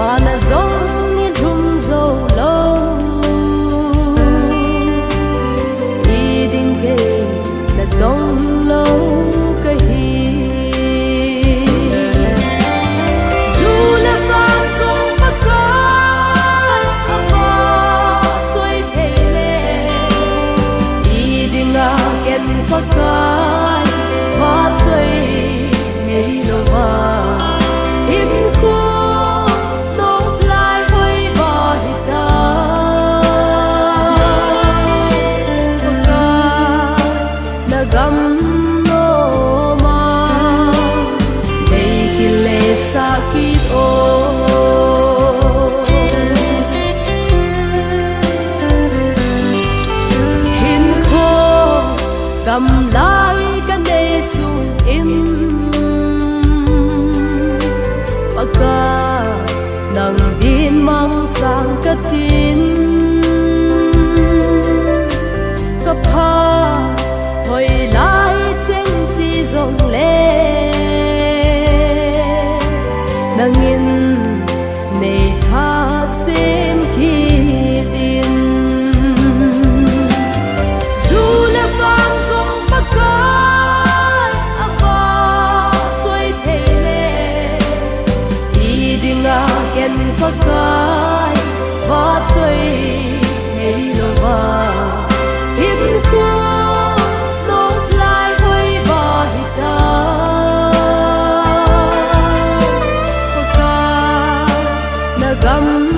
na zong ni thum zo lo i ding ke na dong lo ka hi zu la van song pa ka ava soi the le i ding a ken pa ka va soi hei lo va hin khu gam no ma dei ki le sakit o hin kho gam lai ka ne su in paka nang din mang sang ka tin ka pha hồi lại trên chi rộng lệ đang nhìn nề tha xem khi tin dù là vang rộng bắc cát ava xuôi thế lệ đi đi ngã ken bắc cát vót xuôi thế lo va hin khu gam